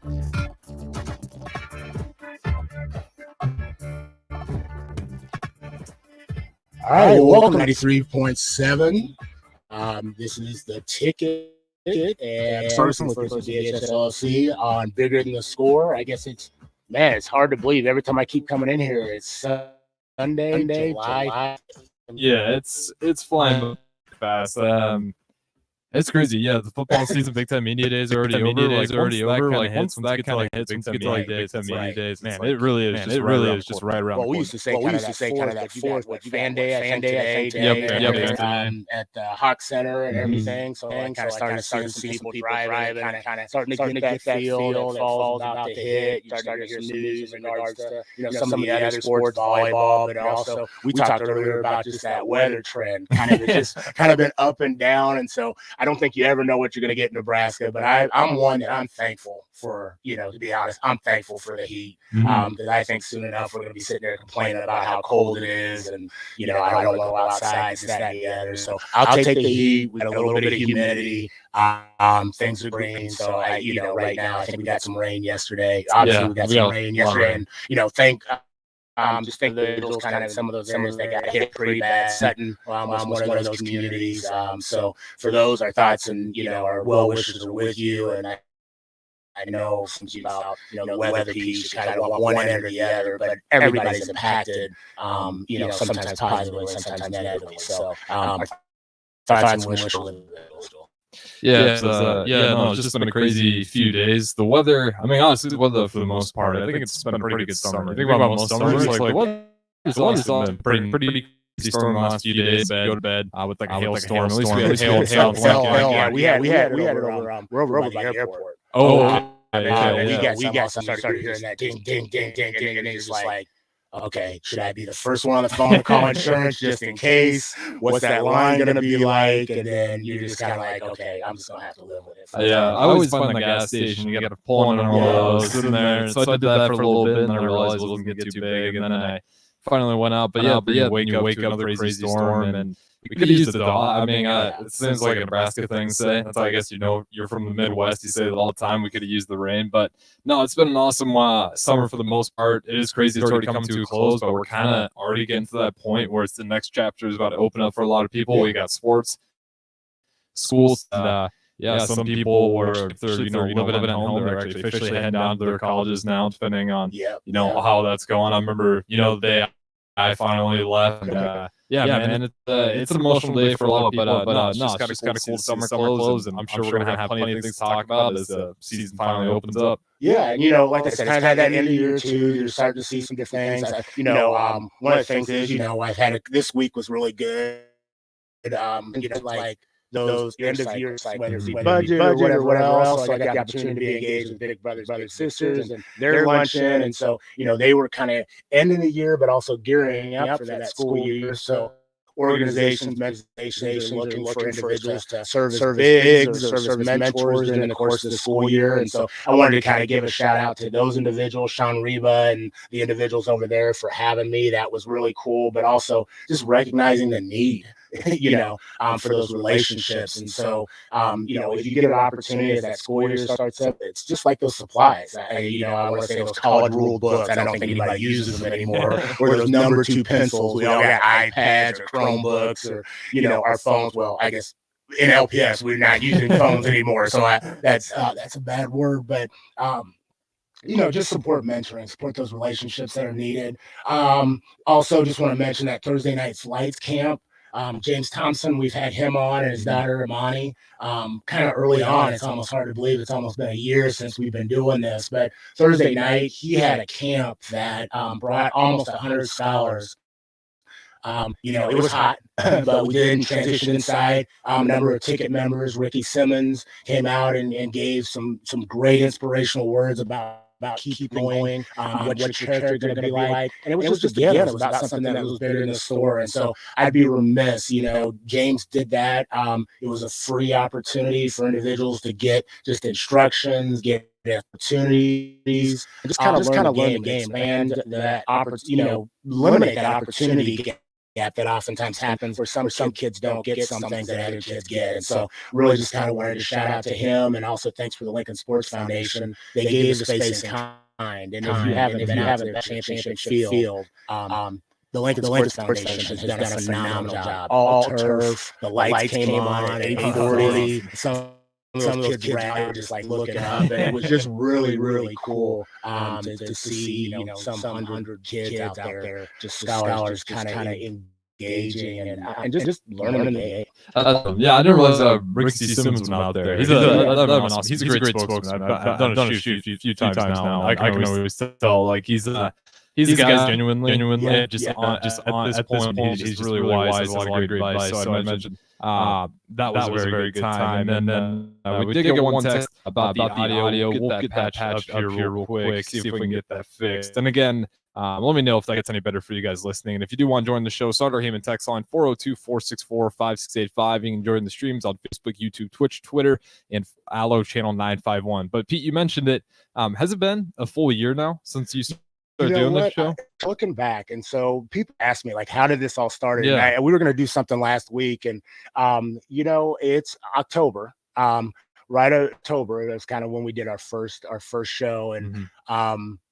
All right, welcome to 93.7. This is the ticket and Ferguson with VHS LLC on Bigger Than the Score. I guess it's hard to believe every time I keep coming in here. It's Sunday, July. Yeah, it's flying fast. It's crazy. Yeah, the football season, Big Ten Media Days are already over. Once that kind of hits, once get to like Big Ten Media Days, man, it really is just right around. Well, we used to say kind of that fourth, like fan day, I think today. At the Hawk Center and everything. So I kind of started to see some people driving, kind of starting to get that feel that fall's about to hit. You started to hear some news in regards to some of the other sports, volleyball, but also we talked earlier about just that weather trend, kind of been up and down, and so I don't think you ever know what you're going to get in Nebraska, but I'm one that I'm thankful for, to be honest, I'm thankful for the heat. Because I think soon enough we're going to be sitting there complaining about how cold it is and, I don't want to go outside, this, that, and the other. So I'll take the heat. We got a little bit of humidity. Things are green. So right now I think we got some rain yesterday. Obviously we got some rain yesterday and, just think the Eagles kind of some of those areas that got hit pretty bad. Sutton was one of those communities. So for those, our thoughts and our well wishes are with you. And I know some about the weather piece, kind of one end or the other, but everybody's impacted. Sometimes positively, sometimes negatively. So our thoughts and wishes are with you. It's just been a crazy few days. The weather, honestly, the weather for the most part, I think it's been a pretty good summer. I think about most summers, like the weather's been pretty crazy storm the last few days. Go to bed with like a hailstorm. At least we had hail. We had it over. We're over by the airport. We got started hearing that ding, ding, ding, ding, ding, and it's just like, okay, should I be the first one on the phone to call insurance just in case? What's that line going to be like? And then you're just kind of like, okay, I'm just going to have to live with it. I always find the gas station, you got to pull on all those, sitting there. So I did that for a little bit, and then I realized it wasn't going to get too big, and then I finally went out. But you wake up to another crazy storm, and we could have used the dog. It seems like a Nebraska thing to say. That's, I guess, you're from the Midwest. You say it all the time. We could have used the rain. But, no, it's been an awesome summer for the most part. It is crazy. It's already come to a close, but we're kind of already getting to that point where it's the next chapter is about to open up for a lot of people. We got sports, schools, and, some people were, if they're, living at home, they're actually officially heading down to their colleges now, depending on, how that's going. I remember, I finally left. And, man, it's an emotional day for a lot of people, but it's just kind of cool. Summer close, and I'm sure we're gonna have plenty of things to talk about as the season finally opens up. Yeah, and like I said, it's kind of that end of the year too. You're starting to see some different things. One of the things is, I've had this week was really good. Like those end of year, whether it be budget or whatever else. So I got the opportunity to be engaged with big brothers, big sisters, and their luncheon. And so, they were kind of ending the year, but also gearing up for that school year. So organizations are looking for individuals to serve as bigs or serve as mentors during the course of the school year. And so I wanted to kind of give a shout out to those individuals, Sean Reba and the individuals over there for having me. That was really cool, but also just recognizing the need, for those relationships. And so, if you get an opportunity as that school year starts up, it's just like those supplies. I want to say those college rule books. I don't think anybody uses them anymore. Or those number 2 pencils. We all got iPads or Chromebooks or, our phones. Well, I guess in LPS, we're not using phones anymore. So that's a bad word, but, just support mentoring, support those relationships that are needed. Also just want to mention that Thursday Night Lights camp. James Thompson, we've had him on, and his daughter Imani. Kind of early on, it's almost hard to believe it's almost been a year since we've been doing this. But Thursday night, he had a camp that brought almost 100 scholars. It was hot, but we did transition inside. A number of ticket members, Ricky Simmons, came out and gave some great inspirational words about keep going, what your character is going to be like. And it was just, again, it was about something that was bigger in the store. And so I'd be remiss, James did that. It was a free opportunity for individuals to get just instructions, get opportunities, and just kind of learn the game, expand that opportunity, eliminate that opportunity gap that oftentimes happens where some kids don't get some things that other kids get. And so really just kind of wanted to shout out to him, and also thanks for the Lincoln Sports Foundation. They gave the space in kind. And if you haven't been out to the championship field, the Lincoln Sports Foundation has done a phenomenal job. All turf, the lights came on at 8:40. Some of those kids were just like looking up, and it was just really, really cool to see, some 100 kids out there, just scholars kind of engaging and just learning the game. Yeah, I didn't realize Rick C. Simmons was out there. He's a great spokesman. I've done a shoot a few times now. I can always tell, like, he's a guy genuinely just at this point he's just really wise, a lot of great advice. So I mentioned that was a very good time. And then we did get one text about the audio. We'll get that patched up here real quick, see if we can get that fixed. And again, let me know if that gets any better for you guys listening. And if you do want to join the show, Sartor Hamann text line 402-464-5685. You can join the streams on Facebook, YouTube, Twitch, Twitter, and Allo channel 951. But Pete, you mentioned it. Has it been a full year now since you started doing this show? Looking back, and so people ask me, like, how did this all start? Yeah. And we were going to do something last week, and it's October. Right, October. That's kind of when we did our first show, and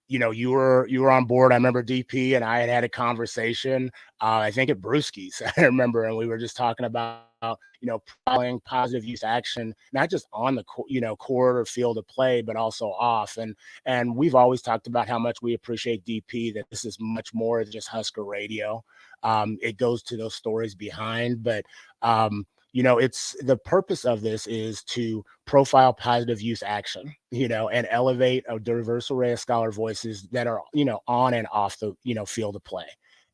you were on board. I remember DP and I had a conversation. I think at Brewski's, I remember, and we were just talking about playing positive youth action, not just on the court or field of play, but also off. And we've always talked about how much we appreciate DP, that this is much more than just Husker radio. It goes to those stories behind, but it's the purpose of this is to profile positive youth action, and elevate a diverse array of scholar voices that are, on and off the, field of play.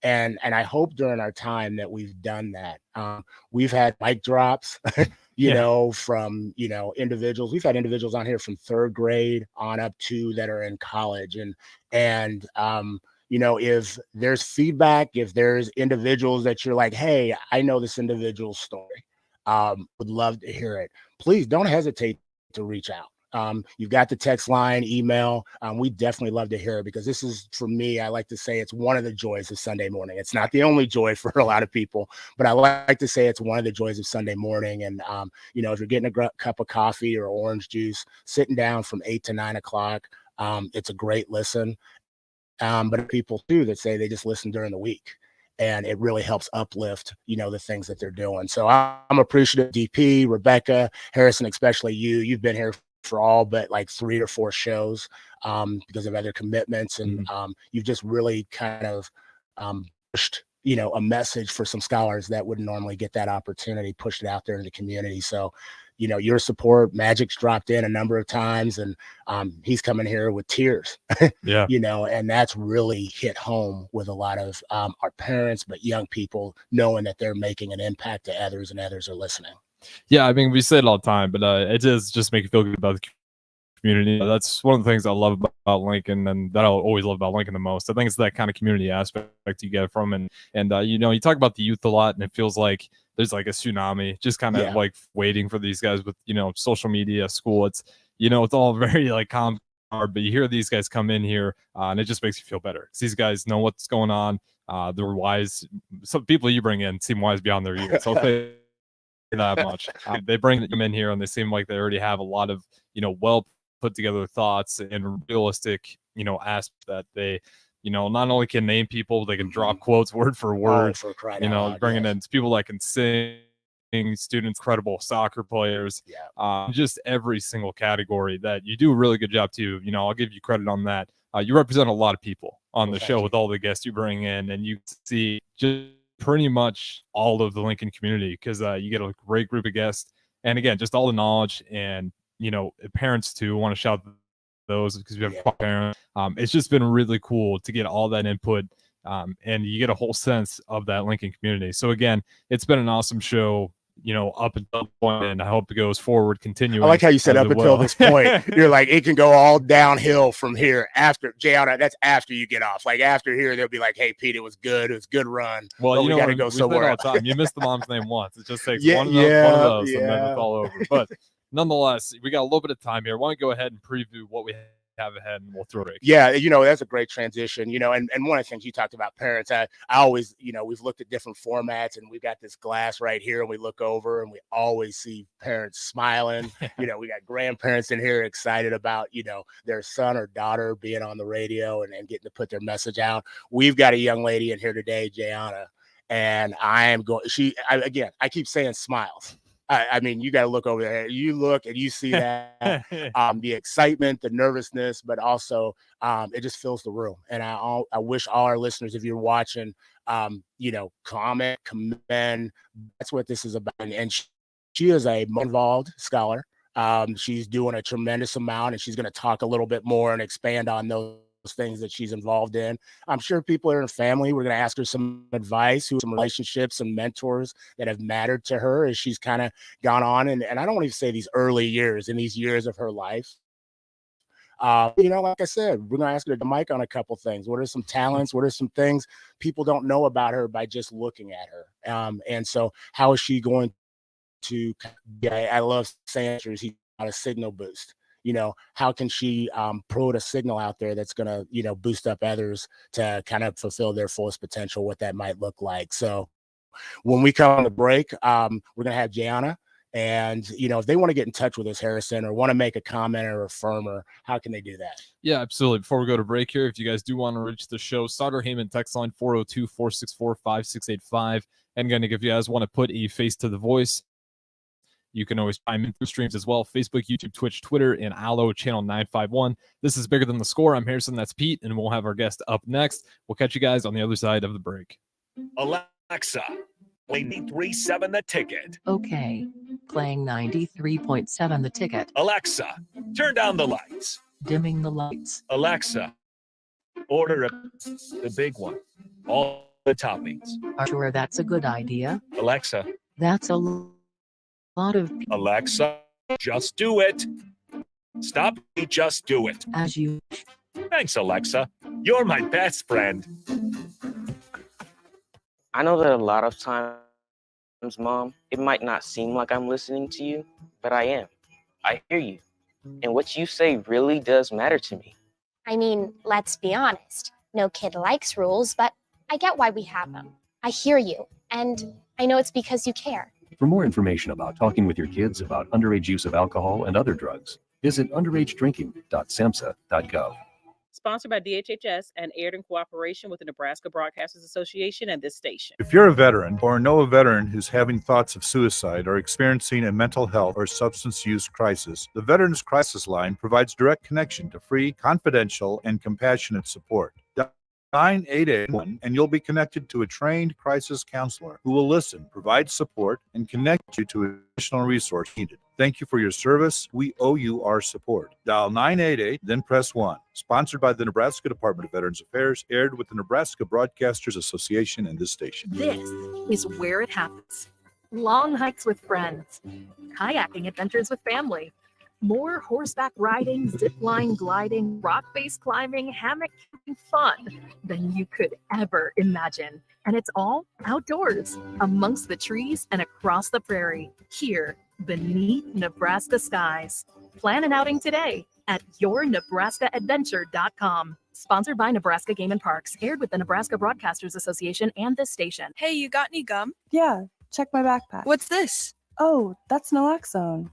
And I hope during our time that we've done that. We've had mic drops, from, individuals. We've had individuals on here from third grade on up to that are in college. And if there's feedback, if there's individuals that you're like, hey, I know this individual's story, would love to hear it. Please don't hesitate to reach out. You've got the text line, email. We definitely love to hear it, because this is, for me, I like to say it's one of the joys of Sunday morning. It's not the only joy for a lot of people, but I like to say it's one of the joys of Sunday morning. And, if you're getting a cup of coffee or orange juice, sitting down from 8 to 9 o'clock, it's a great listen. But people too that say they just listen during the week, and it really helps uplift, the things that they're doing. So I'm appreciative of DP, Rebecca, Harrison, especially you. You've been here for all but like 3 or 4 shows because of other commitments. And you've just really kind of pushed, a message for some scholars that wouldn't normally get that opportunity, pushed it out there in the community. So, your support, Magic's dropped in a number of times, and he's coming here with tears, yeah, and that's really hit home with a lot of our parents, but young people, knowing that they're making an impact to others and others are listening. Yeah, I mean, we say it all the time, but it does just make you feel good about the community. That's one of the things I love about Lincoln, and that I'll always love about Lincoln the most. I think it's that kind of community aspect you get from it. And you talk about the youth a lot, and it feels like there's like a tsunami just kind of like waiting for these guys with, social media, school. It's, it's all very like calm, but you hear these guys come in here and it just makes you feel better, because these guys know what's going on. They're wise. Some people you bring in seem wise beyond their years. So they that much. They bring them in here and they seem like they already have a lot of, well put together thoughts and realistic, aspects that they, not only can name people, they can drop quotes word for word, bringing in people that can sing, students, credible soccer players, just every single category that you do a really good job too. I'll give you credit on that. You represent a lot of people on the show with all the guests you bring in, and you see just pretty much all of the Lincoln community, because you get a great group of guests, and again, just all the knowledge, and parents too. Want to shout those because we have parents. It's just been really cool to get all that input, and you get a whole sense of that Lincoln community. So again, it's been an awesome show, up until the point, and I hope it goes forward, continuing. I like how you said up until this point. You're like, it can go all downhill from here after that's after you get off. Like after here, they'll be like, hey, Pete, it was good. It was a good run. Well, we got to go somewhere all the time. You missed the mom's name once. It just takes one of those, and then it's all over. But nonetheless, we got a little bit of time here. Why don't we go ahead and preview what we have ahead, and we'll throw it. Yeah, that's a great transition, and one of the things you talked about parents, I always, we've looked at different formats, and we've got this glass right here, and we look over and we always see parents smiling. We got grandparents in here excited about, their son or daughter being on the radio and getting to put their message out. We've got a young lady in here today, Jayana, and I keep saying smiles. I mean, you got to look over there. You look and you see that the excitement, the nervousness, but also it just fills the room. And I wish all our listeners, if you're watching, comment, commend. That's what this is about. And she is a involved scholar. She's doing a tremendous amount, and she's going to talk a little bit more and expand on those things that she's involved in. I'm sure people in her family, we're going to ask her some advice, some relationships and mentors that have mattered to her as she's kind of gone on. And I don't want to say these early years, in these years of her life. Like I said, we're going to ask her to mic on a couple things. What are some talents? What are some things people don't know about her by just looking at her? And so how is she going to, I love saying he's got a signal boost. How can she put a signal out there that's going to, boost up others to kind of fulfill their fullest potential, what that might look like. So when we come on the break, we're going to have Jayana. And, if they want to get in touch with us, Harrison, or want to make a comment or affirm her, how can they do that? Yeah, absolutely. Before we go to break here, if you guys do want to reach the show, Sauter Heyman text line 402-464-5685. And again, if you guys want to put a face to the voice, you can always chime in through streams as well. Facebook, YouTube, Twitch, Twitter, and Allo channel 951. This is Bigger Than the Score. I'm Harrison. That's Pete. And we'll have our guest up next. We'll catch you guys on the other side of the break. Alexa, play 93.7 The Ticket. Okay. Playing 93.7 The Ticket. Alexa, turn down the lights. Dimming the lights. Alexa, order the big one. All the toppings. Are sure that's a good idea? Alexa. That's a lot of... Alexa, just do it. Stop, just do it. As you... Thanks, Alexa. You're my best friend. I know that a lot of times, Mom, it might not seem like I'm listening to you, but I am. I hear you. And what you say really does matter to me. I mean, let's be honest. No kid likes rules, but I get why we have them. I hear you, and I know it's because you care. For more information about talking with your kids about underage use of alcohol and other drugs, visit underagedrinking.samhsa.gov. Sponsored by DHHS and aired in cooperation with the Nebraska Broadcasters Association and this station. If you're a veteran or know a veteran who's having thoughts of suicide or experiencing a mental health or substance use crisis, the Veterans Crisis Line provides direct connection to free, confidential, and compassionate support. 9881, and you'll be connected to a trained crisis counselor who will listen, provide support, and connect you to additional resource needed. Thank you for your service. We owe you our support. Dial 988, then press 1. Sponsored by the Nebraska Department of Veterans Affairs, aired with the Nebraska Broadcasters Association and this station. This is where it happens. Long hikes with friends, kayaking adventures with family, more horseback riding, zip line gliding, rock-based climbing, hammock camping fun than you could ever imagine. And it's all outdoors, amongst the trees and across the prairie, here beneath Nebraska skies. Plan an outing today at yournebraskaadventure.com. Sponsored by Nebraska Game and Parks, aired with the Nebraska Broadcasters Association and this station. Hey, you got any gum? Yeah, check my backpack. What's this? Oh, that's naloxone.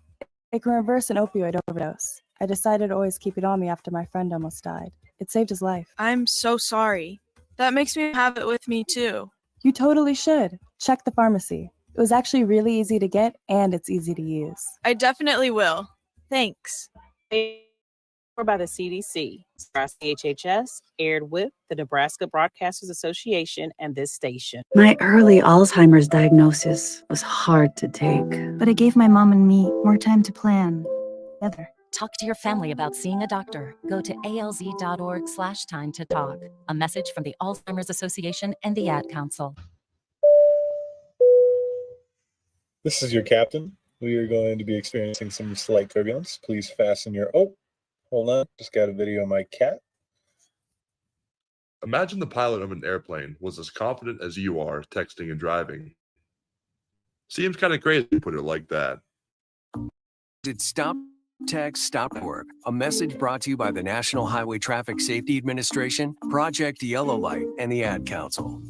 It can reverse an opioid overdose. I decided to always keep it on me after my friend almost died. It saved his life. I'm so sorry. That makes me have it with me too. You totally should. Check the pharmacy. It was actually really easy to get, and it's easy to use. I definitely will. Thanks. Or by the CDC. DHHS, aired with the Nebraska Broadcasters Association and this station. My early Alzheimer's diagnosis was hard to take, but it gave my mom and me more time to plan together. Talk to your family about seeing a doctor. Go to alz.org/time to talk. A message from the Alzheimer's Association and the Ad Council. This is your captain. We are going to be experiencing some slight turbulence. Please fasten your... Oh, hold on. Just got a video of my cat. Imagine the pilot of an airplane was as confident as you are texting and driving. Seems kind of crazy to put it like that. It stopped Text.org, a message brought to you by the National Highway Traffic Safety Administration, Project Yellow Light, and the Ad Council.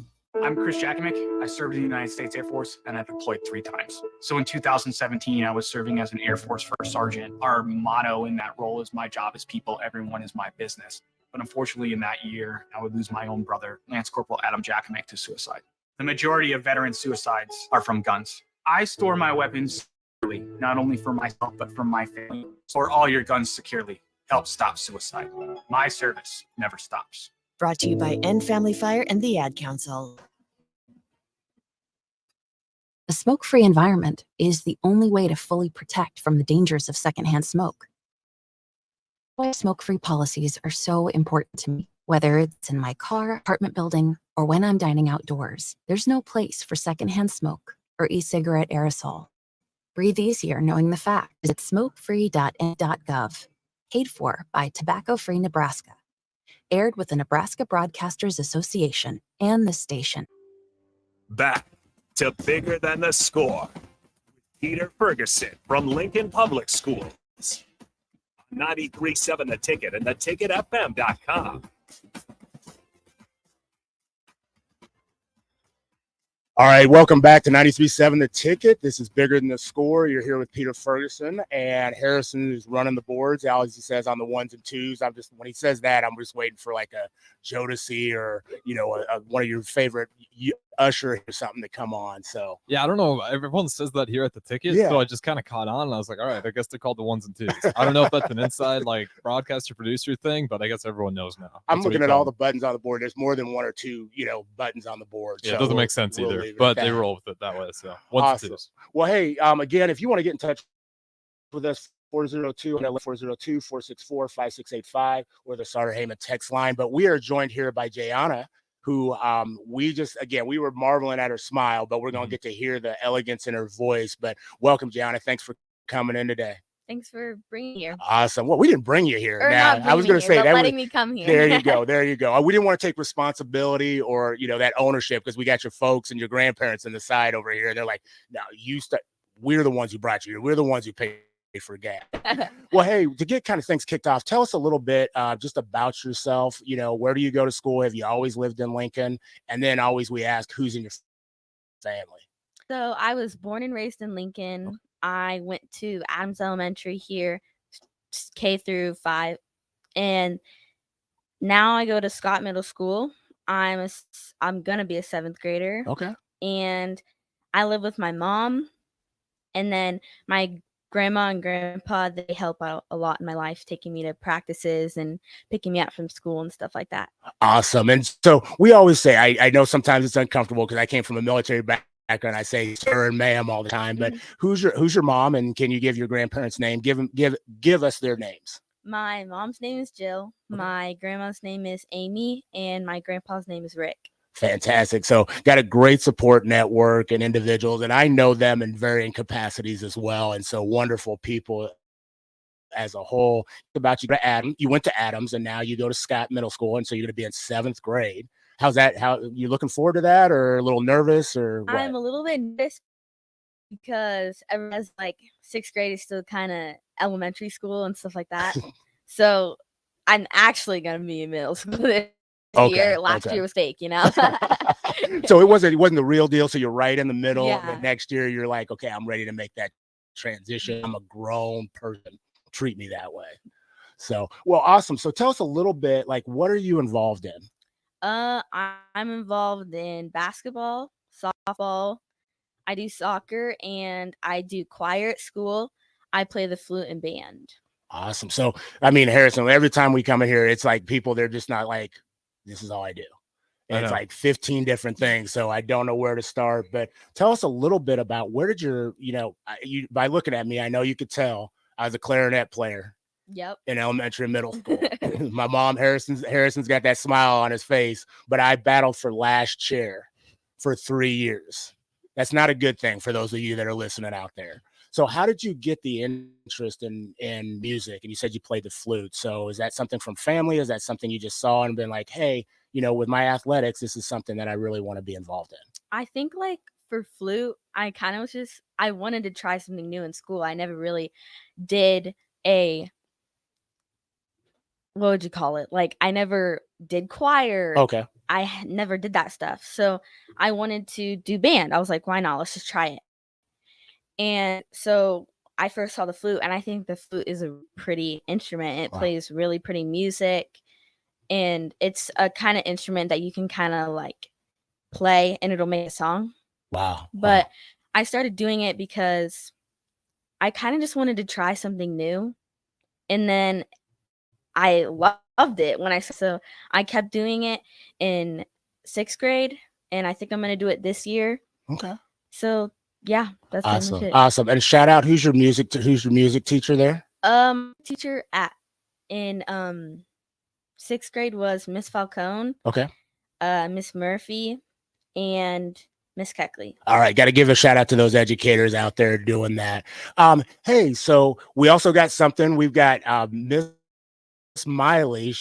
I'm Chris Jakimick. I served in the United States Air Force and I deployed 3 times. So in 2017, I was serving as an Air Force First Sergeant. Our motto in that role is "My job is people, everyone is my business." But unfortunately, in that year, I would lose my own brother, Lance Corporal Adam Jakimick, to suicide. The majority of veteran suicides are from guns. I store my weapons securely, not only for myself, but for my family. Store all your guns securely. Help stop suicide. My service never stops. Brought to you by End Family Fire and the Ad Council. A smoke-free environment is the only way to fully protect from the dangers of secondhand smoke. Why smoke-free policies are so important to me. Whether it's in my car, apartment building, or when I'm dining outdoors, there's no place for secondhand smoke or e-cigarette aerosol. Breathe easier knowing the fact. Visit smokefree.n.gov. Paid for by Tobacco Free Nebraska. Aired with the Nebraska Broadcasters Association and this station. Back to Bigger Than the Score. Peter Ferguson from Lincoln Public Schools. 93.7 The Ticket and theticketfm.com. All right, welcome back to 93.7 The Ticket. This is Bigger Than the Score. You're here with Peter Ferguson, and Harrison is running the boards. As he says, on the 1s and 2s. When he says that, I'm just waiting for like a Jodeci or one of your favorite Usher or something to come on. So Yeah, I don't know. Everyone says that here at the ticket, Yeah. so I just kind of caught on, and I was like, all right, I guess they're called the 1s and 2s. I don't know if that's an inside like broadcaster producer thing, but I guess everyone knows now. I'm That's what looking we at call all them. the buttons on the board. There's more than 1 or 2, buttons on the board. Yeah, so it doesn't we'll- make sense we'll either, leave it at but they that. roll with it that way. So 1s Awesome. and 2s. Well, hey, again, if you want to get in touch with us, 402-464-5685 or the Sartor Heyman text line. But we are joined here by Jayana, who we were marveling at her smile, but we're going to get to hear the elegance in her voice. But welcome, Jayana. Thanks for coming in today. Thanks for bringing me here. Awesome. Well, we didn't bring you here. Or Now, not I was bringing going to me say here, but that. letting me come here. There you go. There you go. We didn't want to take responsibility or, that ownership because we got your folks and your grandparents on the side over here. They're like, no, we're the ones who brought you here. We're the ones who paid for gas. Well, hey, to get kind of things kicked off, tell us a little bit just about yourself. Where do you go to school? Have you always lived in Lincoln? And then always we ask, who's in your family? So I was born and raised in Lincoln. I went to Adams Elementary here, K through 5, and now I go to Scott Middle School. I'm gonna be a 7th grader. Okay. And I live with my mom, and then my grandma and grandpa, they help out a lot in my life, taking me to practices and picking me up from school and stuff like that. Awesome. And so we always say, I know sometimes it's uncomfortable because I came from a military background. I say sir and ma'am all the time, but who's your mom, and can you give your grandparents' name? Give us their names. My mom's name is Jill. My grandma's name is Amy, and my grandpa's name is Rick. Fantastic. So got a great support network and individuals, and I know them in varying capacities as well. And so wonderful people as a whole. About you, Adam, you went to Adams, and now you go to Scott Middle School, and so you're going to be in 7th grade. How's that? How you looking forward to that, or a little nervous, or what? I'm a little bit nervous because everyone's like 6th grade is still kind of elementary school and stuff like that. So I'm actually going to be in middle school this year. Last year was fake, So it wasn't the real deal. So you're right in the middle. Yeah. And next year you're like, okay, I'm ready to make that transition. I'm a grown person. Treat me that way. So, well, awesome. So tell us a little bit, like, what are you involved in? I'm involved in basketball, softball. I do soccer, and I do choir at school. I play the flute and band. Awesome. So, I mean, Harrison, every time we come in here, it's like people, they're just not like, this is all I do. I It's know. like 15 different things. So I don't know where to start, but tell us a little bit about where did by looking at me, I know you could tell I was a clarinet player Yep. in elementary and middle school. My mom, Harrison's got that smile on his face, but I battled for last chair for 3 years. That's not a good thing for those of you that are listening out there. So how did you get the interest in music? And you said you played the flute. So is that something from family? Is that something you just saw and been like, hey, with my athletics, this is something that I really want to be involved in? I think like for flute, I kind of I wanted to try something new in school. I never really did a what would you call it? Like I never did choir. Okay. Never did that stuff. So I wanted to do band. I was like, why not? Let's just try it. And so I first saw the flute, and I think the flute is a pretty instrument. It plays really pretty music, and it's a kind of instrument that you can kind of like play and it'll make a song. Wow. But I started doing it because I kind of just wanted to try something new. And then I loved it so I kept doing it in 6th grade, and I think I'm going to do it this year. Okay. So yeah, that's pretty Awesome. much it. Awesome. And shout out, who's your music teacher there? Teacher in 6th grade was Miss Falcone, Okay. Miss Murphy, and Miss Keckley. All right, got to give a shout out to those educators out there doing that. Hey, so we also got something. We've got Miss Miley.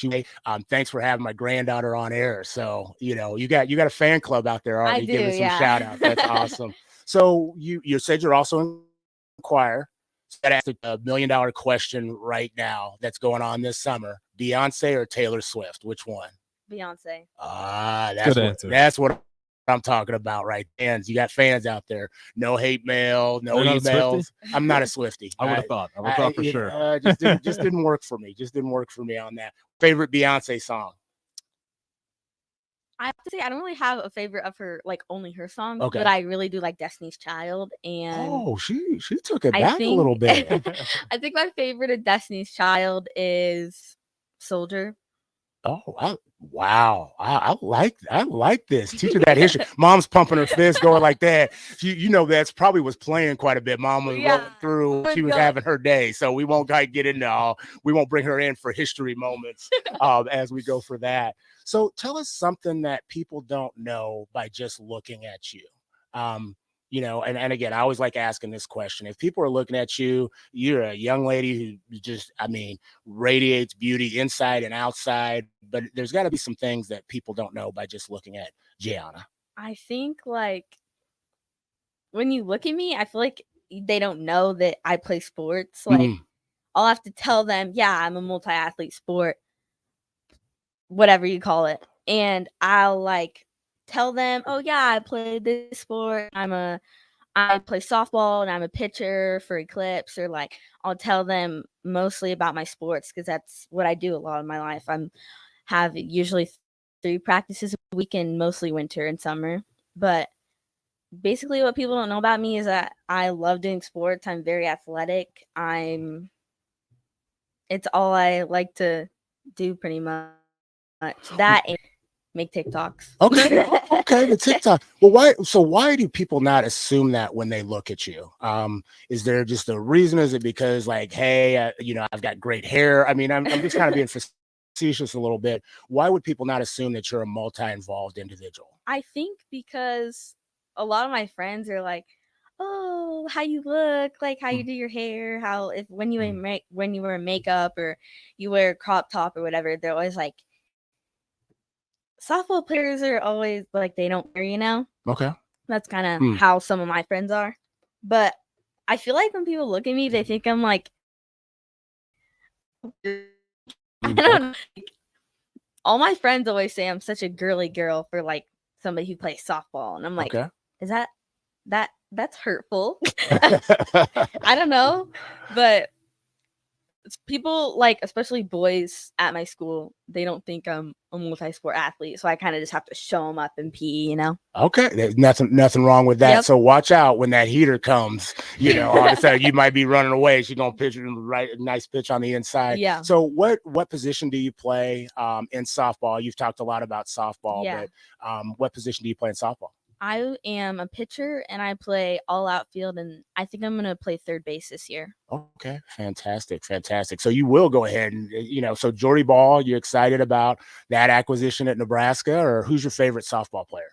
Thanks for having my granddaughter on air. So you got a fan club out there already giving some shout outs. That's awesome. So you said you're also in choir. So I asked a $1 million question right now that's going on this summer: Beyonce or Taylor Swift? Which one? Beyonce. That's what I'm talking about, right? Fans, you got fans out there. No hate mail, no You're not a emails. Swiftie? I'm not a Swiftie. I would have thought. I would have thought for sure. Just didn't work for me. Just didn't work for me on that. Favorite Beyonce song? I have to say I don't really have a favorite of her, like only her songs, Okay. but I really do like Destiny's Child. And Oh, she took it I back a little think- bit. I think my favorite of Destiny's Child is Soldier. Oh, wow. I like this. Teach her that history. Mom's pumping her fist, going like that. That's probably was playing quite a bit. Mom was rolling through. She was having her day. So we won't get into all. We won't bring her in for history moments as we go for that. So tell us something that people don't know by just looking at you. And again, I always like asking this question. If people are looking at you, you're a young lady who just, radiates beauty inside and outside, but there's got to be some things that people don't know by just looking at Gianna. I think like when you look at me, I feel like they don't know that I play sports. Like I'll have to tell them, yeah, I'm a multi-athlete sport, whatever you call it. And I'll like tell them, oh yeah, I play this sport. I play softball and I'm a pitcher for Eclipse, or like I'll tell them mostly about my sports because that's what I do a lot of my life. Have usually 3 practices a week, and mostly winter and summer. But basically what people don't know about me is that I love doing sports. I'm very athletic. It's all I like to do pretty much. That and make TikToks. Okay, the TikTok. Well, why do people not assume that when they look at you? Is there just a reason? Is it because like, hey, I've got great hair? I'm just kind of being facetious a little bit. Why would people not assume that you're a multi-involved individual? I think because a lot of my friends are like, oh, how you look, like how you do your hair, when you wear makeup or you wear a crop top or whatever, they're always like, softball players are always like, they don't wear, Okay. That's kind of how some of my friends are. But I feel like when people look at me, they think I'm like, I don't know. All my friends always say I'm such a girly girl for like somebody who plays softball. And I'm like, is that's hurtful? I don't know. But people, like, especially boys at my school, they don't think I'm a multi-sport athlete. So I kind of just have to show them up in PE, Okay, there's nothing wrong with that. Yep. So watch out when that heater comes. All of a sudden you might be running away. She's gonna pitch a nice pitch on the inside. Yeah. So what position do you play in softball? You've talked a lot about softball, Yeah. but what position do you play in softball? I am a pitcher and I play all outfield, and I think I'm gonna play third base this year. Okay, fantastic. So you will go ahead and so Jordy Ball, you excited about that acquisition at Nebraska, or who's your favorite softball player?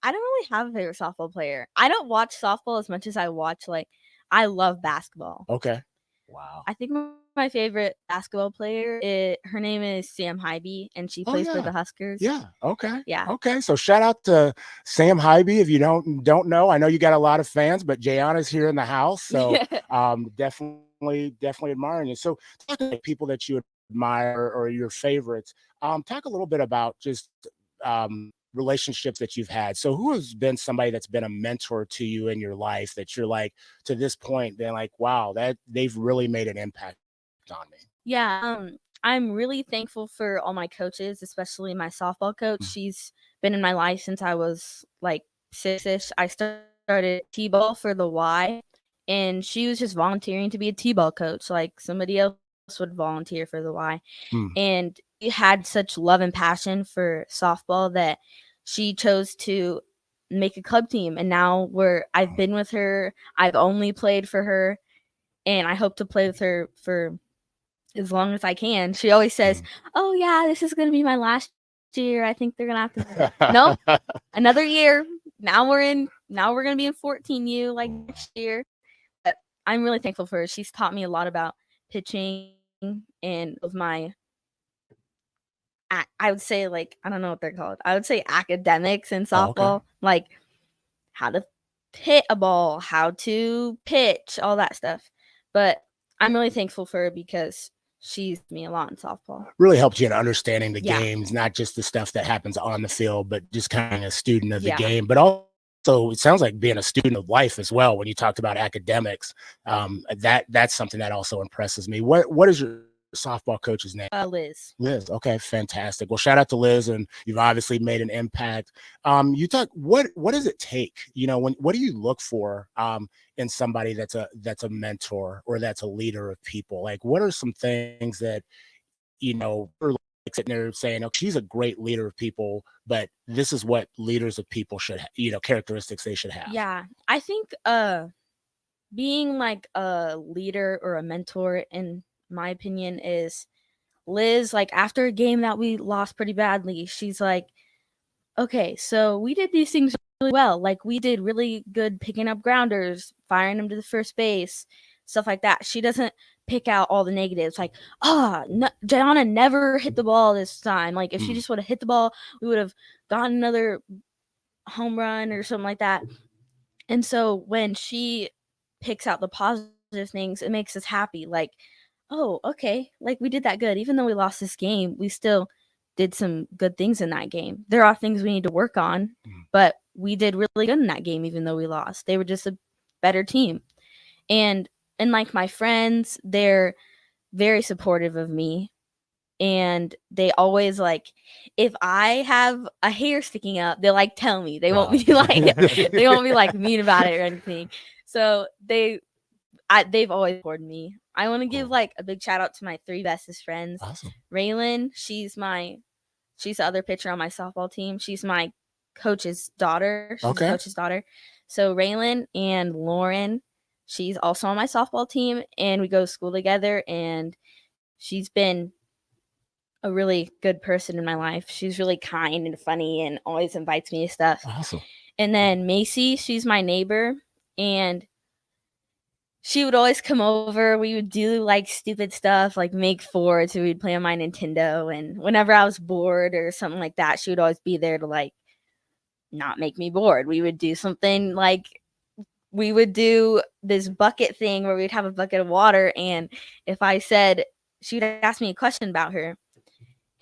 I don't really have a favorite softball player. I don't watch softball as much as I watch I love basketball. Okay. Wow. I think my favorite basketball player her name is Sam Hybe, and she plays for the Huskers. Yeah. Okay. Yeah. Okay. So shout out to Sam Hybe. If you don't know, I know you got a lot of fans, but Gianna's here in the house. So definitely definitely admiring you. So talk about people that you admire or your favorites. Talk a little bit about just relationships that you've had. So who has been somebody that's been a mentor to you in your life that you're like to this point, they're like, wow, that they've really made an impact on me. Yeah, I'm really thankful for all my coaches, especially my softball coach. She's been in my life since I was like 6-ish. I started T-ball for the Y, and she was just volunteering to be a T-ball coach, like somebody else would volunteer for the Y. And she had such love and passion for softball that she chose to make a club team. And now I've been with her. I've only played for her, and I hope to play with her for as long as I can. She always says, "Oh yeah, this is gonna be my last year. I think they're gonna have to." No, another year. Now we're gonna be in 14U like next year. But I'm really thankful for her. She's taught me a lot about pitching and of my. I would say like I don't know what they're called. I would say academics in Oh, okay. softball, like how to hit a ball, how to pitch, all that stuff. But I'm really thankful for her because she's taught me a lot in softball. Really helped you in understanding the Yeah. games, not just the stuff that happens on the field, but just kind of a student of the Yeah. game. But also, it sounds like being a student of life as well. When you talked about academics, that's something that also impresses me. What is your softball coach's name? Liz. Liz. Okay, fantastic. Well, shout out to Liz, and you've obviously made an impact. You talk. What does it take? You know, what do you look for in somebody that's a mentor or that's a leader of people? Like, what are some things that are like sitting there saying, "Oh, she's a great leader of people," but this is what leaders of people should, characteristics they should have. Yeah, I think being like a leader or a mentor, in my opinion, is Liz. Like after a game that we lost pretty badly, she's like, "Okay, so we did these things really well. Like we did really good picking up grounders, firing them to the first base, stuff like that." She doesn't pick out all the negatives, like, no, Gianna never hit the ball this time. Like if she just would have hit the ball, we would have gotten another home run or something like that. And so when she picks out the positive things, it makes us happy. Like, oh, okay, like we did that good. Even though we lost this game, we still did some good things in that game. There are things we need to work on, but we did really good in that game, even though we lost. They were just a better team. And like my friends, they're very supportive of me. And they always like, if I have a hair sticking up, they'll like tell me. They won't be like they won't be like mean about it or anything. So they've always supported me. I want to give like a big shout out to my 3 bestest friends. Awesome. Raylan, she's the other pitcher on my softball team. She's my coach's daughter. She's Okay. the coach's daughter. So Raylan and Lauren, she's also on my softball team, and we go to school together, and she's been a really good person in my life. She's really kind and funny and always invites me to stuff. Awesome. And then Macy, she's my neighbor, and she would always come over. We would do like stupid stuff, like make forts, or we'd play on my Nintendo. And whenever I was bored or something like that, she would always be there to like not make me bored. We would do something like we would do this bucket thing where we'd have a bucket of water, and if I said, she would ask me a question about her,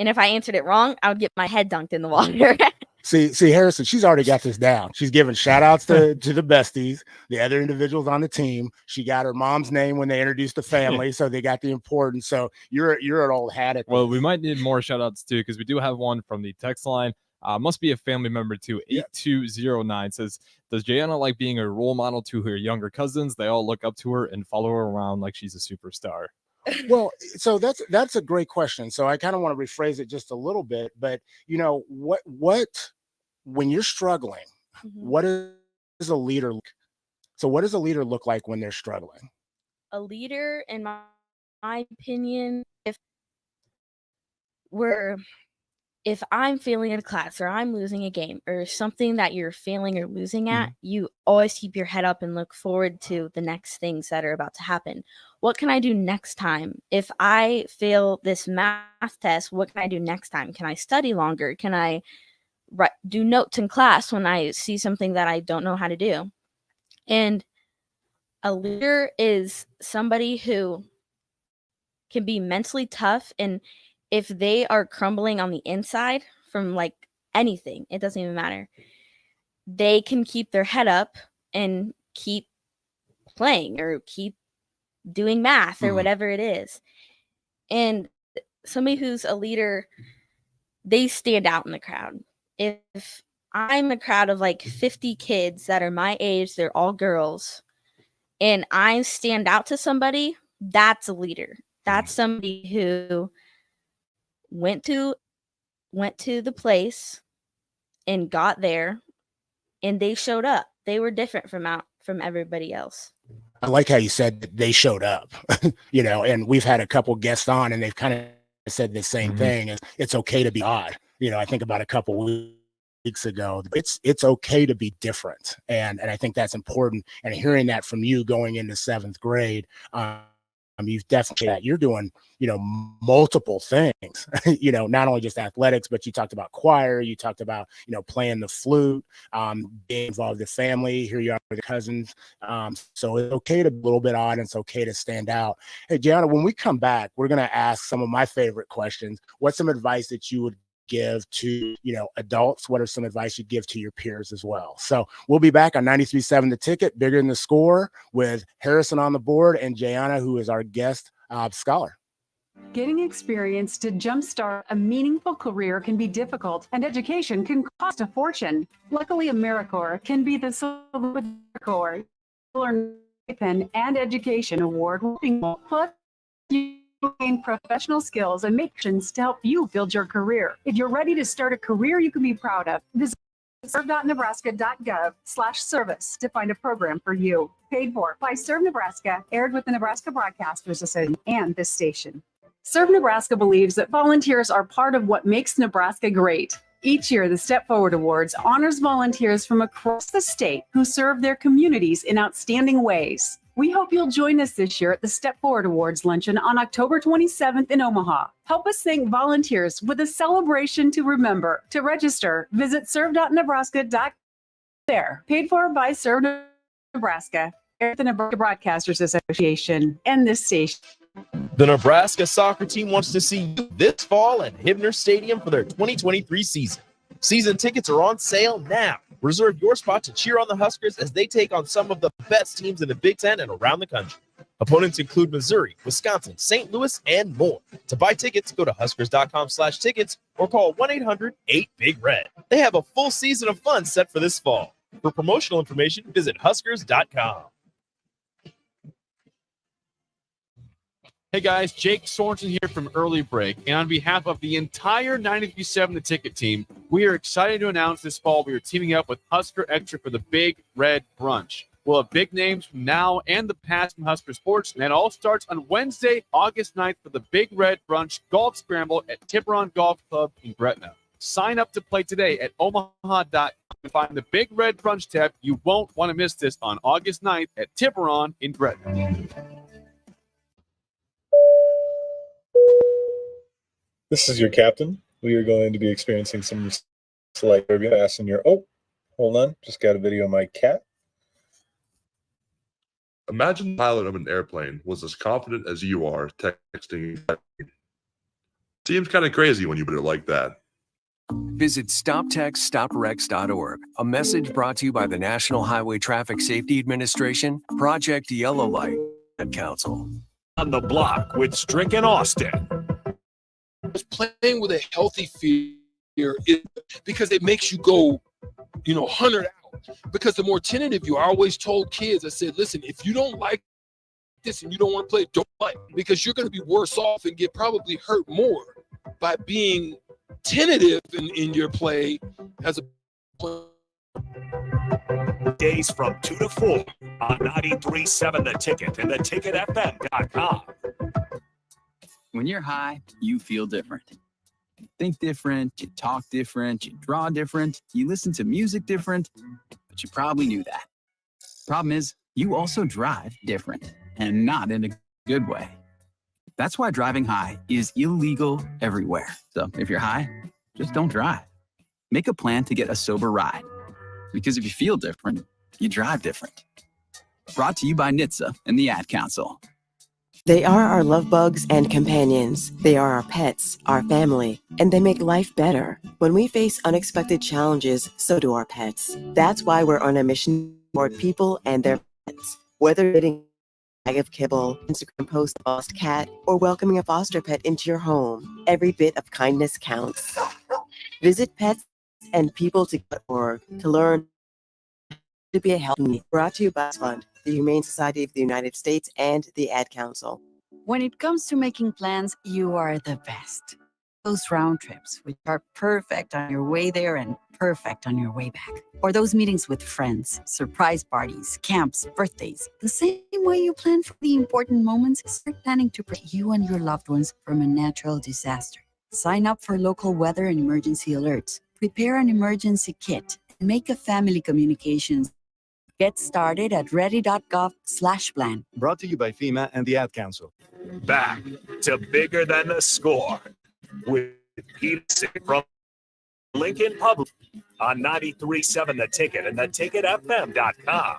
and if I answered it wrong, I would get my head dunked in the water. See, Harrison, she's already got this down. She's giving shout outs to the besties, the other individuals on the team. She got her mom's name when they introduced the family, so they got the importance. So you're an old hat at Well, we might need more shout outs too, because we do have one from the text line. Must be a family member too. 8209 says, "Does Gianna like being a role model to her younger cousins? They all look up to her and follow her around like she's a superstar." Well, so that's a great question. So I kind of want to rephrase it just a little bit, but what when you're struggling, what is a leader? So what does a leader look like when they're struggling? A leader, in my opinion, if I'm failing in a class or I'm losing a game or something that you're failing or losing at, you always keep your head up and look forward to the next things that are about to happen. What can I do next time? If I fail this math test, what can I do next time? Can I study longer? Can I do notes in class when I see something that I don't know how to do? And A leader is somebody who can be mentally tough, and if they are crumbling on the inside from like anything, it doesn't even matter. They can keep their head up and keep playing or keep doing math or whatever it is. And somebody who's a leader, they stand out in the crowd. If I'm a crowd of like 50 kids that are my age, they're all girls, and I stand out to somebody, that's a leader. That's somebody who went to the place and got there, and they showed up. They were different from everybody else. I like how you said that they showed up, and we've had a couple guests on and they've kind of said the same thing. It's okay to be odd. I think about a couple weeks ago, it's okay to be different. And I think that's important. And hearing that from you going into 7th grade, you've definitely that you're doing, multiple things, not only just athletics, but you talked about choir, you talked about, playing the flute, being involved with family. Here you are with the cousins. So it's okay to be a little bit odd, and it's okay to stand out. Hey, Gianna, when we come back, we're going to ask some of my favorite questions. What's some advice that you would give to adults? What are some advice you'd give to your peers as well? So we'll be back on 93.7 The Ticket, Bigger Than the Score, with Harrison on the board and Gianna, who is our guest scholar. Getting experience to jumpstart a meaningful career can be difficult, and education can cost a fortune. Luckily, AmeriCorps can be the solution with AmeriCorps. Learn and education award, plus you gain professional skills and missions to help you build your career. If you're ready to start a career you can be proud of, visit serve.nebraska.gov/service to find a program for you. Paid for by Serve Nebraska, aired with the Nebraska Broadcasters Association and this station. Serve Nebraska believes that volunteers are part of what makes Nebraska great. Each year, the Step Forward Awards honors volunteers from across the state who serve their communities in outstanding ways. We hope you'll join us this year at the Step Forward Awards Luncheon on October 27th in Omaha. Help us thank volunteers with a celebration to remember. To register, visit serve.nebraska.gov. There, paid for by Serve Nebraska, the Nebraska Broadcasters Association, and this station. The Nebraska soccer team wants to see you this fall at Hibner Stadium for their 2023 season. Season tickets are on sale now. Reserve your spot to cheer on the Huskers as they take on some of the best teams in the Big Ten and around the country. Opponents include Missouri, Wisconsin, St. Louis, and more. To buy tickets, go to huskers.com/tickets or call 1-800-8-BIG-RED. They have a full season of fun set for this fall. For promotional information, visit huskers.com. Hey guys, Jake Sorensen here from Early Break, and on behalf of the entire 93.7 The Ticket team, we are excited to announce this fall we are teaming up with Husker Extra for the Big Red Brunch. We'll have big names from now and the past from Husker sports, and that all starts on Wednesday, August 9th for the Big Red Brunch Golf Scramble at Tiburon Golf Club in Gretna. Sign up to play today at omaha.com and find the Big Red Brunch tab. You won't want to miss this on August 9th at Tiburon in Gretna. This is your captain. We are going to be experiencing some slight turbulence. Fasten your. Oh, hold on. Just got a video of my cat. Imagine the pilot of an airplane was as confident as you are texting. Seems kind of crazy when you put it like that. Visit StopTextStopWrecks.org. A message brought to you by the National Highway Traffic Safety Administration, Project Yellow Light, and Council. On the block with Strick and Austin. Playing with a healthy fear is because it makes you go, 100 out. Because the more tentative you are, I always told kids, I said, listen, if you don't like this and you don't want to play, don't play. Because you're going to be worse off and get probably hurt more by being tentative in your play as a Days from 2 to 4 on 93.7 The Ticket and theticketfm.com. When you're high, you feel different. You think different, you talk different, you draw different, you listen to music different, but you probably knew that. Problem is, you also drive different, and not in a good way. That's why driving high is illegal everywhere. So if you're high, just don't drive. Make a plan to get a sober ride. Because if you feel different, you drive different. Brought to you by NHTSA and the Ad Council. They are our love bugs and companions. They are our pets, our family, and they make life better. When we face unexpected challenges, so do our pets. That's why we're on a mission to support people and their pets. Whether getting a bag of kibble, Instagram post a lost cat, or welcoming a foster pet into your home, every bit of kindness counts. Visit petsandpeople.org to learn to be a healthy. Brought to you by Fund, the Humane Society of the United States, and the Ad Council. When it comes to making plans, you are the best. Those round trips, which are perfect on your way there and perfect on your way back. Or those meetings with friends, surprise parties, camps, birthdays. The same way you plan for the important moments, start planning to protect you and your loved ones from a natural disaster. Sign up for local weather and emergency alerts. Prepare an emergency kit and make a family communications. Get started at ready.gov/plan. Brought to you by FEMA and the Ad Council. Back to Bigger Than the Score with Peterson from Lincoln Public on 93.7 The Ticket and theticketfm.com.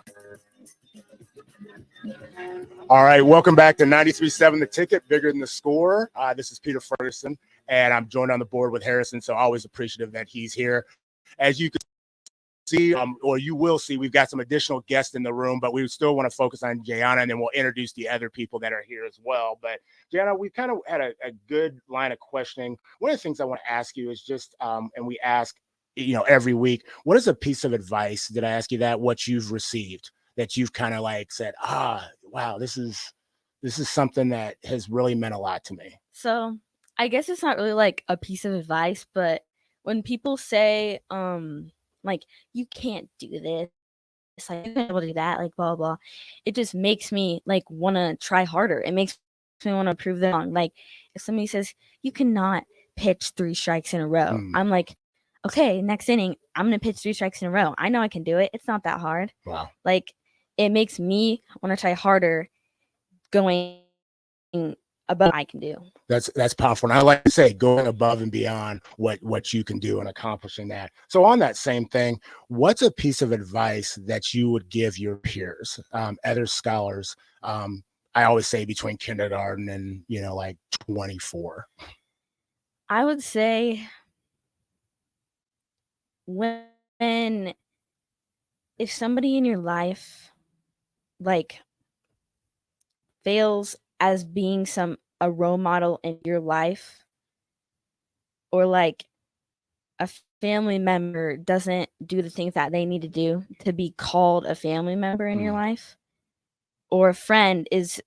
All right, welcome back to 93.7 The Ticket, Bigger Than the Score. This is Peter Ferguson, and I'm joined on the board with Harrison, so always appreciative that he's here. As you can see, or you will see, we've got some additional guests in the room, but we still want to focus on Jayana, and then we'll introduce the other people that are here as well. But Jayana, we kind of had a good line of questioning. One of the things I want to ask you is just, and we ask, every week, what is a piece of advice, did I ask you that, what you've received, that you've kind of like said, wow, this is something that has really meant a lot to me? So I guess it's not really like a piece of advice, but when people say, like, you can't do this, it's like, you can't be able to do that, like, blah, blah, it just makes me like want to try harder. It makes me want to prove them wrong. Like, if somebody says you cannot pitch 3 strikes in a row, I'm like, okay, next inning, I'm going to pitch 3 strikes in a row. I know I can do it. It's not that hard. Wow. Like, it makes me want to try harder going above what I can do. That's powerful. And I like to say going above and beyond what you can do and accomplishing that. So on that same thing, what's a piece of advice that you would give your peers, other scholars? I always say between kindergarten and, like 24. I would say if somebody in your life like fails as being a role model in your life, or like a family member doesn't do the things that they need to do to be called a family member in your life, or a friend is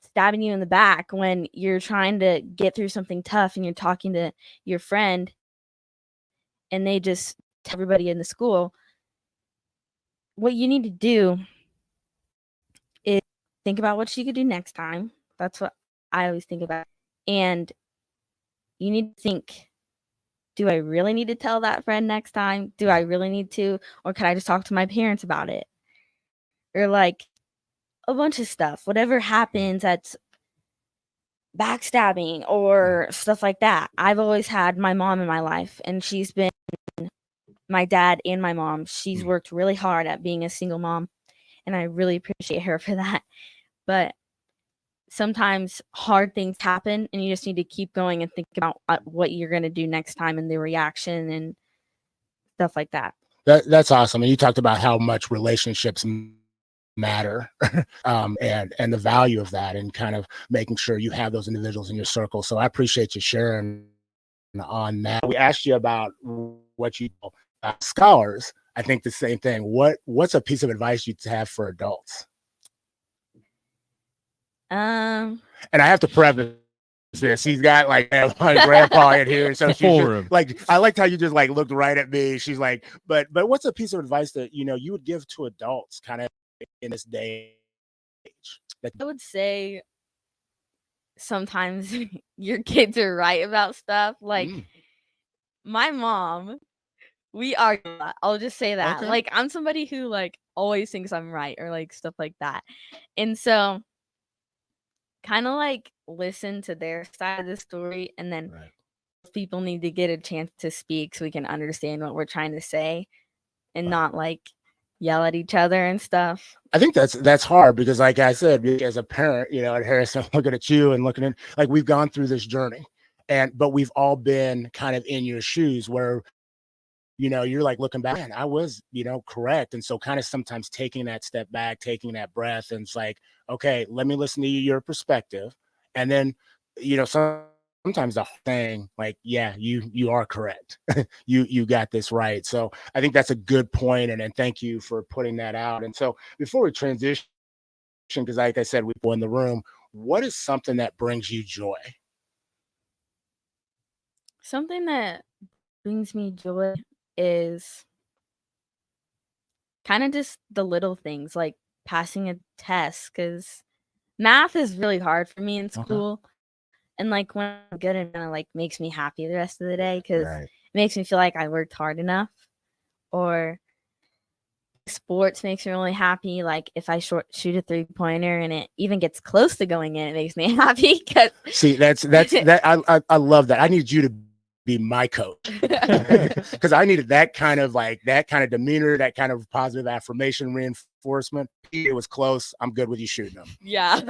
stabbing you in the back when you're trying to get through something tough and you're talking to your friend and they just tell everybody in the school, what you need to do is think about what you could do next time. That's what I always think about. And you need to think, do I really need to tell that friend next time? Do I really need to? Or can I just talk to my parents about it? Or like a bunch of stuff. Whatever happens that's backstabbing or stuff like that. I've always had my mom in my life, and she's been my dad and my mom. She's worked really hard at being a single mom, and I really appreciate her for that. But sometimes hard things happen, and you just need to keep going and think about what you're going to do next time and the reaction and stuff like that. That's awesome. And you talked about how much relationships matter and the value of that, and kind of making sure you have those individuals in your circle. So I appreciate you sharing on that. We asked you about what you scholars. I think the same thing. What's a piece of advice you'd have for adults? And I have to preface this. He's got like my grandpa in here, so she's just, like, I liked how you just like looked right at me. She's like, but what's a piece of advice that you would give to adults, kind of in this day and age? I would say sometimes your kids are right about stuff. Like my mom, we argue a lot. I'll just say that. Okay. Like, I'm somebody who like always thinks I'm right, or like stuff like that. And so kind of like listen to their side of the story, and then people need to get a chance to speak so we can understand what we're trying to say, and not like yell at each other and stuff. I think that's hard because, like I said, as a parent, at Harrison, looking at you and looking at, like, we've gone through this journey, but we've all been kind of in your shoes where, you're like looking back, man, I was, correct. And so kind of sometimes taking that step back, taking that breath, and it's like, okay, let me listen to your perspective. And then, sometimes the thing, like, yeah, you are correct. you got this right. So I think that's a good point, and thank you for putting that out. And so before we transition, because like I said, we go in the room, what is something that brings you joy? Something that brings me joy is kind of just the little things, like passing a test, because math is really hard for me in school. And like when I'm good, it kind of like makes me happy the rest of the day because it makes me feel like I worked hard enough. Or sports makes me really happy. Like if I shoot a 3-pointer and it even gets close to going in, it makes me happy. See, that's I love that. I need you to be my coach because I needed that kind of demeanor, that kind of positive affirmation, reinforcement. It was close. I'm good with you shooting them. Yeah.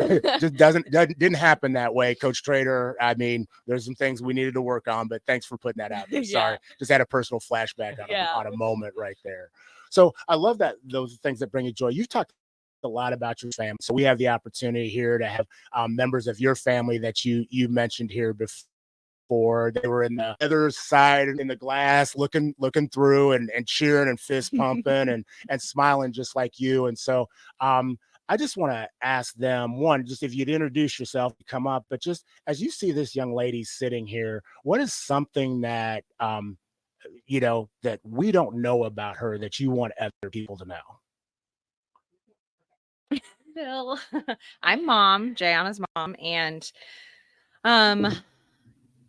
Just didn't happen that way, Coach Trader. I mean, there's some things we needed to work on, but thanks for putting that out there. Sorry, just had a personal flashback on a moment right there. So I love that, those things that bring you joy. You've talked a lot about your family, so we have the opportunity here to have members of your family that you mentioned here before. They were in the other side in the glass, looking through and cheering and fist pumping and smiling just like you. And so I just want to ask them, one, just if you'd introduce yourself, come up, but just as you see this young lady sitting here, what is something that that we don't know about her that you want other people to know? Bill, I'm mom, Jayana's mom, and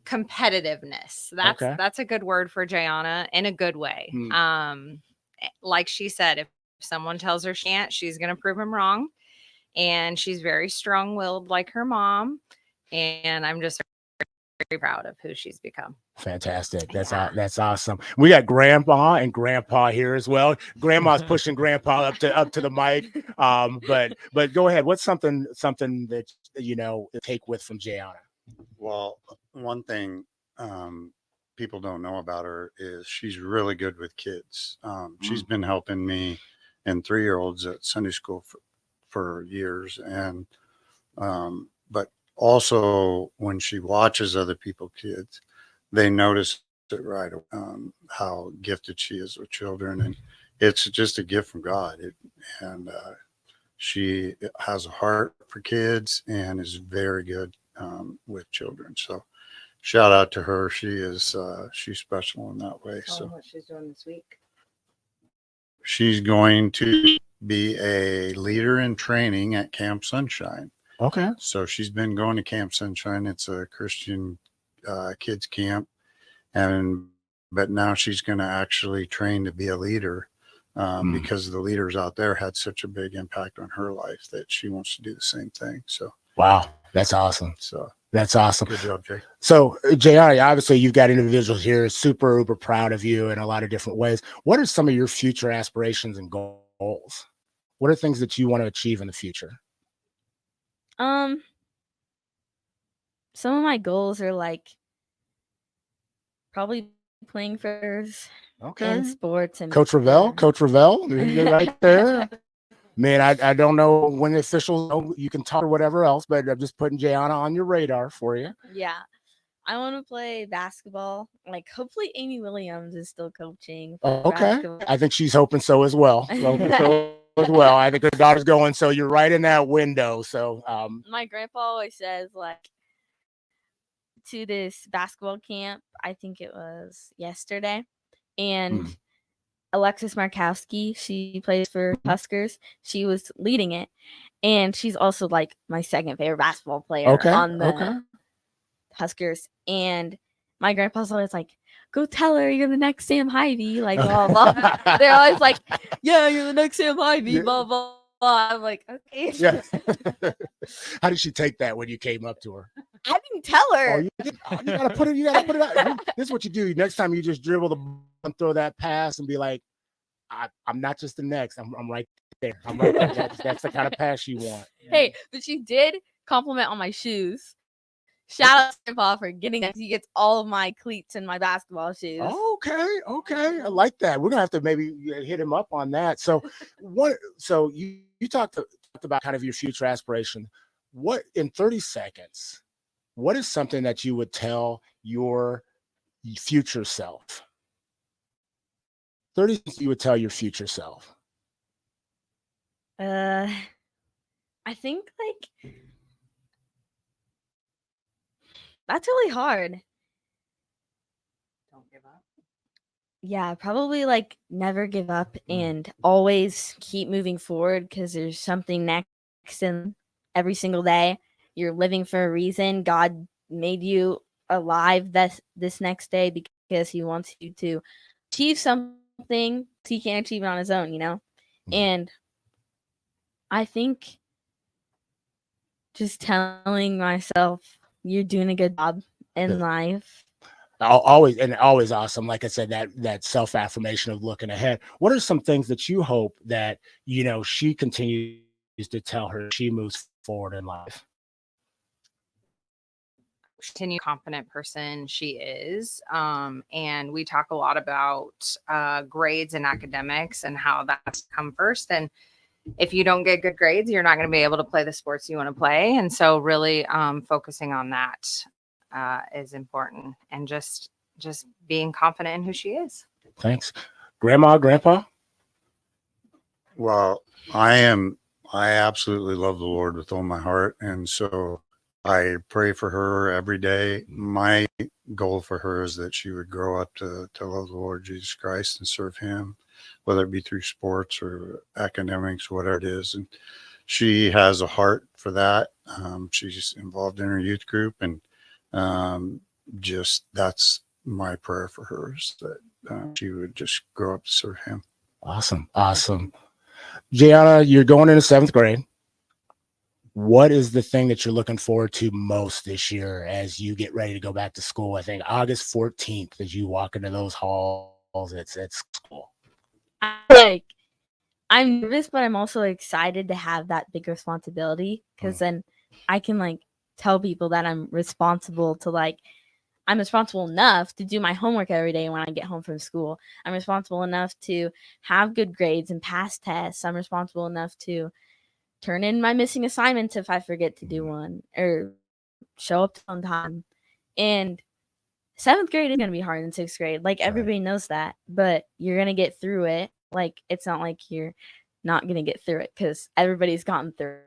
competitiveness. That's a good word for Jayana in a good way. Like she said, if someone tells her she can't, she's going to prove them wrong. And she's very strong-willed like her mom. And I'm just very proud of who she's become. Fantastic. That's awesome. We got grandma and grandpa here as well. Grandma's pushing grandpa up to the mic. But go ahead. What's something that take with from Jayana? Well, one thing people don't know about her is she's really good with kids. She's been helping me and 3-year-olds at Sunday school for years. And but also when she watches other people's kids, they notice it right how gifted she is with children. And it's just a gift from God. She has a heart for kids and is very good with children. So shout out to her. She's special in that way. Tell So them what she's doing this week. she's going to be a leader in training at Camp Sunshine. Okay. So she's been going to Camp Sunshine. It's a Christian kids camp, but now she's going to actually train to be a leader because the leaders out there had such a big impact on her life that she wants to do the same thing. So wow, that's awesome. So that's awesome. good job, Jay. So JR, obviously you've got individuals here super uber proud of you in a lot of different ways. What are some of your future aspirations and goals? What are things that you want to achieve in the future? Some of my goals are like probably playing for in sports and Coach Ravel, you're right there. Man, I don't know when the officials know you can talk or whatever else, but I'm just putting Jayana on your radar for you. Yeah. I want to play basketball. Like hopefully Amy Williams is still coaching. Okay. Basketball. I think she's hoping so as well. I think her daughter's going, so you're right in that window. So My grandpa always says like to this basketball camp, I think it was yesterday, and Alexis Markowski, she plays for Huskers. She was leading it, and she's also like my second favorite basketball player on the Huskers. And my grandpa's always like, go tell her you're the next Sam Hyvee, like blah blah. They're always like, yeah, you're the next Sam Hyvee, blah blah blah. I'm like, okay. Yeah. How did she take that when you came up to her? I didn't tell her. You gotta put it out. This is what you do. Next time you just dribble the ball and throw that pass and be like, I'm not just the next. I'm right there. I'm right there. That's the kind of pass you want. Hey, but she did compliment on my shoes. Shout out to Grandpa for getting that. He gets all of my cleats and my basketball shoes. Okay. I like that. We're gonna have to maybe hit him up on that. So you talked about kind of your future aspiration. What in 30 seconds, what is something that you would tell your future self? 30 seconds you would tell your future self. I think like that's really hard. Don't give up. Yeah, probably like never give up and always keep moving forward because there's something next in every single day. You're living for a reason. God made you alive this next day because he wants you to achieve something he can't achieve it on his own, you know? And I think just telling myself you're doing a good job in life. Always awesome. Like I said, that self-affirmation of looking ahead. What are some things that you hope that, she continues to tell her as she moves forward in life? Continue confident person she is. And we talk a lot about grades and academics and how that's come first. And if you don't get good grades, you're not going to be able to play the sports you want to play. And so really focusing on that is important, and just being confident in who she is. Thanks. Grandma, Grandpa? Well, I absolutely love the Lord with all my heart. And so I pray for her every day. My goal for her is that she would grow up to love the Lord Jesus Christ and serve him, whether it be through sports or academics, whatever it is. And she has a heart for that. She's involved in her youth group, and just that's my prayer for her, is that she would just grow up to serve him. Awesome. Gianna, you're going into 7th grade. What is the thing that you're looking forward to most this year as you get ready to go back to school? I think August 14th, as you walk into those halls at school. I'm nervous, but I'm also excited to have that big responsibility, because then I can tell people that I'm responsible I'm responsible enough to do my homework every day when I get home from school. I'm responsible enough to have good grades and pass tests. I'm responsible enough to turn in my missing assignments if I forget to do one, or show up on time. And 7th grade is going to be harder than 6th grade. Everybody knows that, but you're going to get through it. It's not like you're not going to get through it, because everybody's gotten through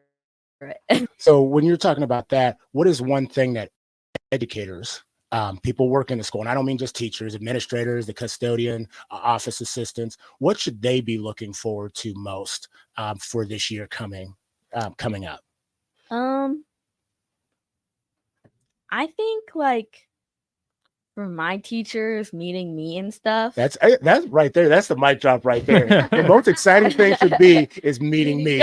it. So when you're talking about that, what is one thing that educators, people working the school, and I don't mean just teachers, administrators, the custodian, office assistants, what should they be looking forward to most for this year coming up? I think for my teachers meeting me and stuff. That's right there. That's the mic drop right there. The most exciting thing should be is meeting me.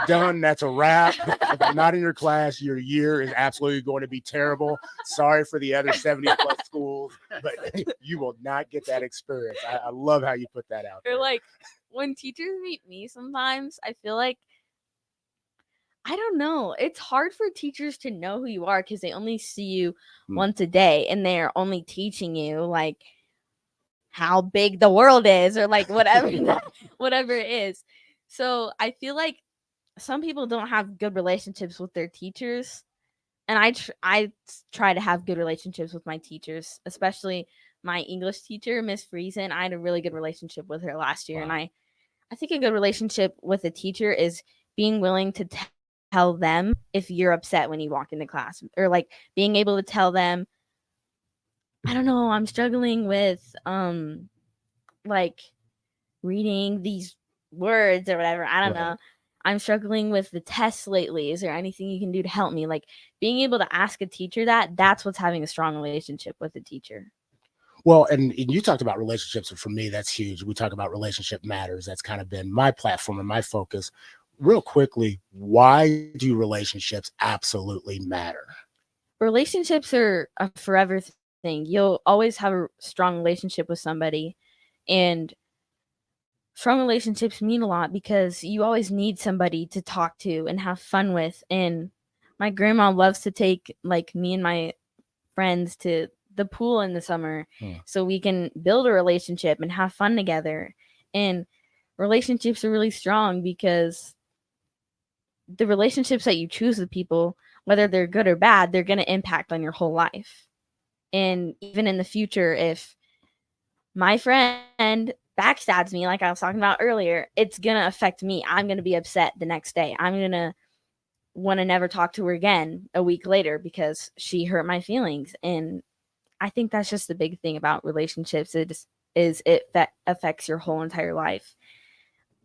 Done. That's a wrap. If I'm not in your class, your year is absolutely going to be terrible. Sorry for the other 70 plus schools, but you will not get that experience. I love how you put that out there. Or when teachers meet me, sometimes I feel I don't know. It's hard for teachers to know who you are, because they only see you once a day, and they're only teaching you how big the world is, or whatever it is. So I feel some people don't have good relationships with their teachers, and I try to have good relationships with my teachers, especially my English teacher, Miss Friesen. I had a really good relationship with her last year. Wow. And I think a good relationship with a teacher is being willing to tell them if you're upset when you walk into class, or being able to tell them, I don't know, I'm struggling with reading these words or whatever. I don't know. I'm struggling with the tests lately. Is there anything you can do to help me? Being able to ask a teacher that's what's having a strong relationship with a teacher. Well, and you talked about relationships, and for me, that's huge. We talk about relationship matters. That's kind of been my platform and my focus. Real quickly, why do relationships absolutely matter? Relationships are a forever thing. You'll always have a strong relationship with somebody, and strong relationships mean a lot because you always need somebody to talk to and have fun with. And my grandma loves to take like me and my friends to the pool in the summer so we can build a relationship and have fun together. And relationships are really strong because the relationships that you choose with people, whether they're good or bad, they're going to impact on your whole life. And even in the future, if my friend backstabs me, like I was talking about earlier, it's going to affect me. I'm going to be upset the next day. I'm going to want to never talk to her again a week later because she hurt my feelings. And I think that's just the big thing about relationships. It affects your whole entire life.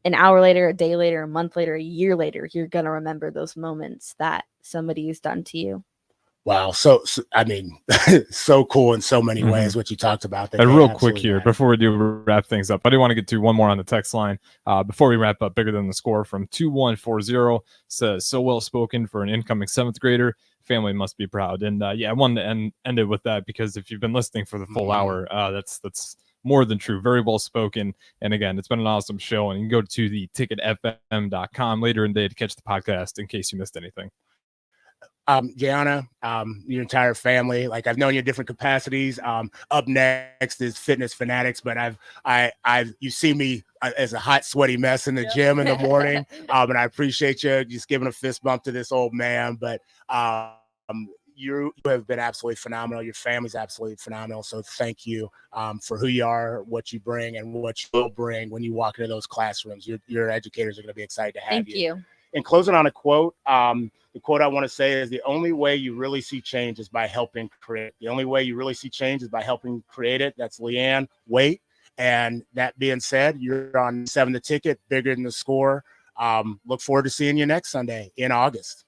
An hour later, a day later, a month later, a year later, you're going to remember those moments that somebody has done to you. Wow. So I mean, so cool in so many ways, what you talked about. And real quick here, before we do wrap things up, I do want to get to one more on the text line before we wrap up. Bigger Than the Score from 2140 says, so well spoken for an incoming 7th grader. Family must be proud. And I wanted to end it with that because if you've been listening for the full hour, that's more than true. Very well spoken. And again, it's been an awesome show. And you can go to the ticketfm.com later in the day to catch the podcast in case you missed anything. Jayana, your entire family, like I've known you in different capacities. Up next is Fitness Fanatics, but you see me as a hot, sweaty mess in the gym in the morning. And I appreciate you just giving a fist bump to this old man, but you have been absolutely phenomenal. Your family's absolutely phenomenal. So thank you for who you are, what you bring, and what you will bring when you walk into those classrooms. Your educators are going to be excited to have Thank you. In closing on a quote, the quote I want to say is the only way you really see change is by helping create. The only way you really see change is by helping create it. That's Leanne Waite. And that being said, you're on 7 the Ticket, Bigger Than the Score. Look forward to seeing you next Sunday in August.